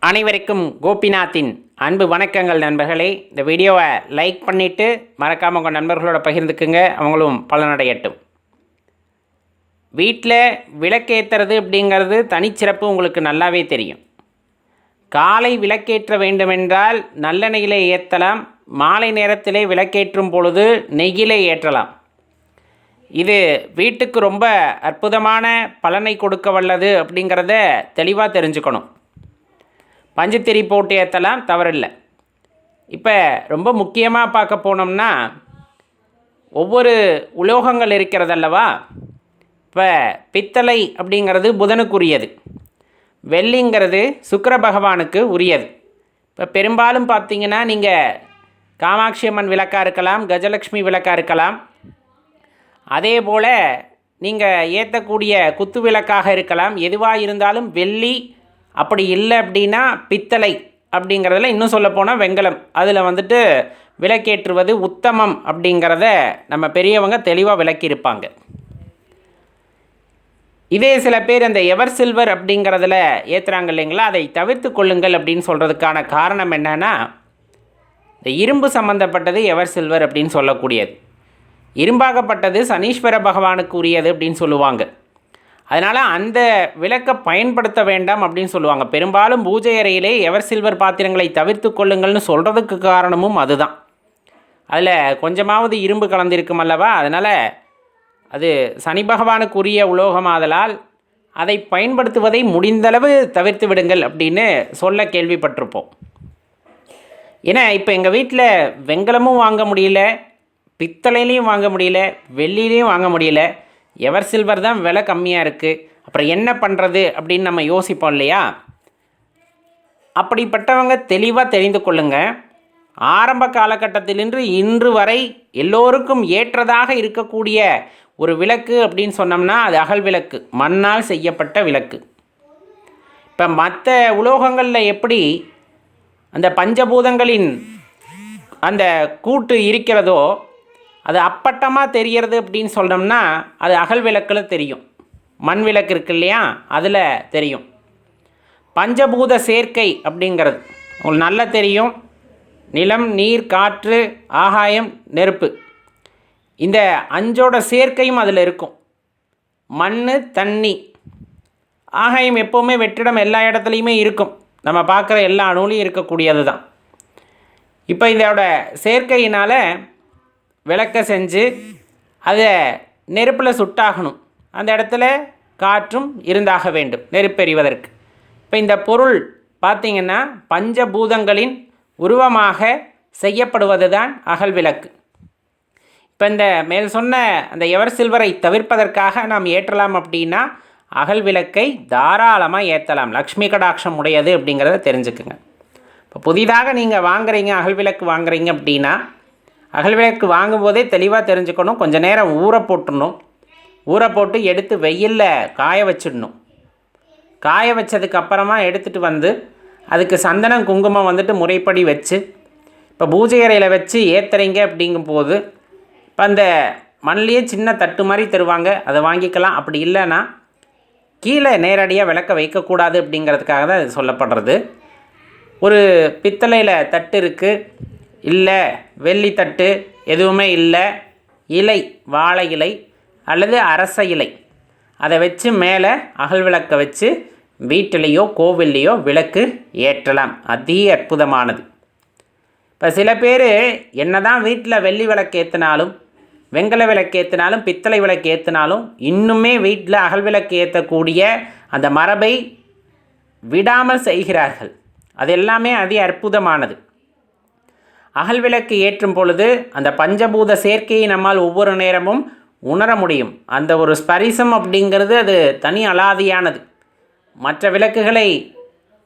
அனைவருக்கும் கோபிநாத்தின் அன்பு வணக்கங்கள் நண்பர்களே. இந்த வீடியோவை லைக் பண்ணிவிட்டு மறக்காமல் உங்கள் நண்பர்களோட பகிர்ந்துக்குங்க, அவங்களும் பலனடையட்டும். வீட்டில் விளக்கேற்றுறது அப்படிங்கிறது தனிச்சிறப்பு உங்களுக்கு நல்லாவே தெரியும். காலை விளக்கேற்ற வேண்டுமென்றால் நல்லெண்ணெயிலே ஏற்றலாம், மாலை நேரத்திலே விளக்கேற்றும் பொழுது நெய்யிலே ஏற்றலாம். இது வீட்டுக்கு ரொம்ப அற்புதமான பலனை கொடுக்க வல்லது அப்படிங்கிறத தெளிவாக தெரிஞ்சுக்கணும். பஞ்சுத்திரி போட்டு ஏற்றலாம், தவறில்லை. இப்போ ரொம்ப முக்கியமாக பார்க்க போனோம்னா, ஒவ்வொரு உலோகங்கள் இருக்கிறதல்லவா. இப்போ பித்தளை அப்படிங்கிறது புதனுக்குரியது, வெள்ளிங்கிறது சுக்கிர பகவானுக்கு உரியது. இப்போ பெரும்பாலும் பார்த்திங்கன்னா நீங்கள் காமாட்சி அம்மன் விளக்காக இருக்கலாம், கஜலக்ஷ்மி விளக்காக இருக்கலாம், அதே போல் நீங்கள் ஏற்றக்கூடிய குத்து விளக்காக இருக்கலாம். எதுவாக இருந்தாலும் வெள்ளி, அப்படி இல்லை அப்படின்னா பித்தளை அப்படிங்கிறதுல, இன்னும் சொல்லப்போனால் வெண்கலம், அதில் விளக்கேற்றுவது உத்தமம் அப்படிங்கிறத நம்ம பெரியவங்க தெளிவாக விளக்கியிருப்பாங்க. இதே சில பேர் அந்த எவர் சில்வர் அப்படிங்கிறதுல ஏற்றுறாங்க இல்லைங்களா, அதை தவிர்த்து கொள்ளுங்கள் அப்படின்னு சொல்கிறதுக்கான காரணம் என்னென்னா, இந்த இரும்பு சம்மந்தப்பட்டது எவர் சில்வர் அப்படின்னு சொல்லக்கூடியது, இரும்பாகப்பட்டது சனீஸ்வர பகவானுக்கு உரியது அப்படின்னு சொல்லுவாங்க. அதனால் அந்த விளக்கை பயன்படுத்த வேண்டாம் அப்படின்னு சொல்லுவாங்க. பெரும்பாலும் பூஜை அறையிலே எவர் சில்வர் பாத்திரங்களை தவிர்த்து கொள்ளுங்கள்னு சொல்கிறதுக்கு காரணமும் அதுதான். அதில் கொஞ்சமாவது இரும்பு கலந்திருக்கும் அல்லவா, அதனால் அது சனி பகவானுக்கு உரிய உலோகமாதலால் அதை பயன்படுத்துவதை முடிந்தளவு தவிர்த்து விடுங்கள் அப்படின்னு சொல்ல கேள்விப்பட்டிருப்போம். ஏன்னா இப்போ எங்கள் வீட்டில் வெண்கலமும் வாங்க முடியல, பித்தளையிலையும் வாங்க முடியல, வெள்ளிலையும் வாங்க முடியல, எவர் சில்வர் தான் விலை கம்மியாக இருக்குது, அப்புறம் என்ன பண்ணுறது அப்படின்னு நம்ம யோசிப்போம் இல்லையா. அப்படிப்பட்டவங்க தெளிவாக தெரிந்து கொள்ளுங்க. ஆரம்ப காலகட்டத்திலிருந்து இன்று வரை எல்லோருக்கும் ஏற்றதாக இருக்கக்கூடிய ஒரு விளக்கு அப்படின்னு சொன்னோம்னா அது அகல் விளக்கு, மண்ணால் செய்யப்பட்ட விளக்கு. இப்போ மற்ற உலோகங்களில் எப்படி அந்த பஞ்சபூதங்களின் அந்த கூட்டு இருக்கிறதோ அது அப்பட்டமாக தெரிகிறது அப்படின்னு சொன்னோம்னா அது அகல் விளக்கில் தெரியும். மண் விளக்கு இருக்கு இல்லையா, அதில் தெரியும். பஞ்சபூத சேர்க்கை அப்படிங்கிறது உங்களுக்கு நல்லா தெரியும். நிலம், நீர், காற்று, ஆகாயம், நெருப்பு, இந்த அஞ்சோட சேர்க்கையும் அதில் இருக்கும். மண், தண்ணி, ஆகாயம் எப்போவுமே வெற்றிடம் எல்லா இடத்துலையுமே இருக்கும், நம்ம பார்க்குற எல்லா அணுவிலையும் இருக்கக்கூடியது தான். இப்போ இதோட சேர்க்கையினால் விளக்க செஞ்சு அதை நெருப்பில் சுட்டாகணும். அந்த இடத்துல காற்றும் இருந்தாக வேண்டும் நெருப்பெறிவதற்கு. இப்போ இந்த பொருள் பார்த்திங்கன்னா பஞ்சபூதங்களின் உருவமாக செய்யப்படுவது தான் அகல் விளக்கு. இப்போ இந்த மேல் சொன்ன அந்த எவர் சில்வரை தவிர்ப்பதற்காக நாம் ஏற்றலாம் அப்படின்னா அகல் விளக்கை தாராளமாக ஏற்றலாம். லக்ஷ்மி கடாட்சம் உடையது அப்படிங்கிறத தெரிஞ்சுக்குங்க. இப்போ புதிதாக நீங்கள் வாங்குறீங்க, அகல் விளக்கு வாங்குறீங்க அப்படின்னா அகல் விளக்கு வாங்கும்போதே தெளிவாக தெரிஞ்சுக்கணும். கொஞ்சம் நேரம் ஊற போட்டுடணும். ஊற போட்டு எடுத்து வெயிலில் காய வச்சிடணும். காய வச்சதுக்கப்புறமா எடுத்துகிட்டு அதுக்கு சந்தனம் குங்குமம் முறைப்படி வச்சு, இப்போ பூஜை அறையில் வச்சு ஏற்றுறீங்க அப்படிங்கும்போது இப்போ அந்த மண்லேயே சின்ன தட்டு மாதிரி தருவாங்க, அதை வாங்கிக்கலாம். அப்படி இல்லைன்னா கீழே நேரடியாக விளக்க வைக்கக்கூடாது அப்படிங்கிறதுக்காக தான் இது சொல்லப்படுறது. ஒரு பித்தளையில் தட்டு இருக்குது, இல்லை வெள்ளி தட்டு எதுவுமே இல்லை, இலை, வாழை இலை அல்லது அரச இலை, அதை வச்சு மேலே அகல் விளக்கை வச்சு வீட்டிலையோ கோவில்லையோ விளக்கு ஏற்றலாம். அதி அற்புதமானது. இப்போ சில பேர் என்ன தான் வீட்டில் வெள்ளி விளக்கு ஏற்றினாலும், வெண்கல விளக்கு ஏற்றினாலும், பித்தளை விளக்கு ஏற்றினாலும் இன்னுமே வீட்டில் அகல் விளக்கு ஏற்றக்கூடிய அந்த மரபை விடாமல் செய்கிறார்கள். அது எல்லாமே அதி அற்புதமானது. அகல் விளக்கு ஏற்றும் பொழுது அந்த பஞ்சபூத சேர்க்கையை நம்மால் ஒவ்வொரு நேரமும் உணர முடியும். அந்த ஒரு ஸ்பரிசம் அப்படிங்கிறது அது தனி அலாதியானது. மற்ற விளக்குகளை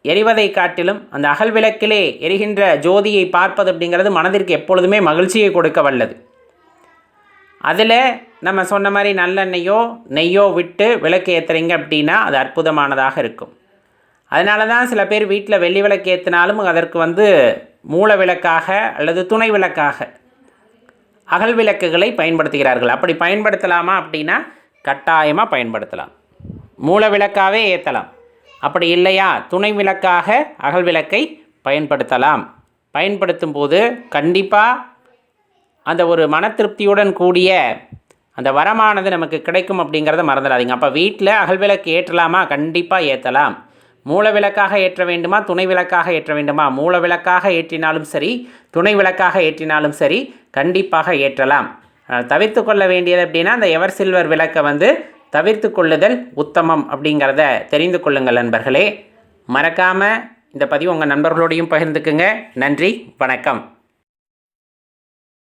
எரிவதை காட்டிலும் அந்த அகல் விளக்கிலே எரிகின்ற ஜோதியை பார்ப்பது அப்படிங்கிறது மனதிற்கு எப்பொழுதுமே மகிழ்ச்சியை கொடுக்க வல்லது. அதில் நம்ம சொன்ன மாதிரி நல்லெண்ணெய்யோ நெய்யோ விட்டு விளக்கு ஏற்றுறீங்க அப்படின்னா அது அற்புதமானதாக இருக்கும். அதனால தான் சில பேர் வீட்டில் வெள்ளி விளக்கு ஏற்றினாலும் அதற்கு மூல விளக்காக அல்லது துணை விளக்காக அகல் விளக்குகளை பயன்படுத்துகிறார்கள். அப்படி பயன்படுத்தலாமா அப்படின்னா கட்டாயமாக பயன்படுத்தலாம். மூல விளக்காகவே ஏற்றலாம். அப்படி இல்லையா துணை விளக்காக அகல் விளக்கை பயன்படுத்தலாம். பயன்படுத்தும் போது கண்டிப்பாக அந்த ஒரு மன திருப்தியுடன் கூடிய அந்த வரமானது நமக்கு கிடைக்கும் அப்படிங்கிறத மறந்துடாதீங்க. அப்போ வீட்டில் அகல் விளக்கு ஏற்றலாமா? கண்டிப்பாக ஏற்றலாம். மூல விளக்காக ஏற்ற வேண்டுமா, துணை விளக்காக ஏற்ற வேண்டுமா? மூல விளக்காக ஏற்றினாலும் சரி, துணை விளக்காக ஏற்றினாலும் சரி, கண்டிப்பாக ஏற்றலாம். தவிர்த்து கொள்ள வேண்டியது அப்படின்னா அந்த எவர் சில்வர் விளக்கை தவிர்த்து கொள்ளுதல் உத்தமம் அப்படிங்கிறத தெரிந்து கொள்ளுங்கள் நண்பர்களே. மறக்காமல் இந்த பதிவு உங்கள் நண்பர்களோடையும் பகிர்ந்துக்குங்க. நன்றி, வணக்கம்.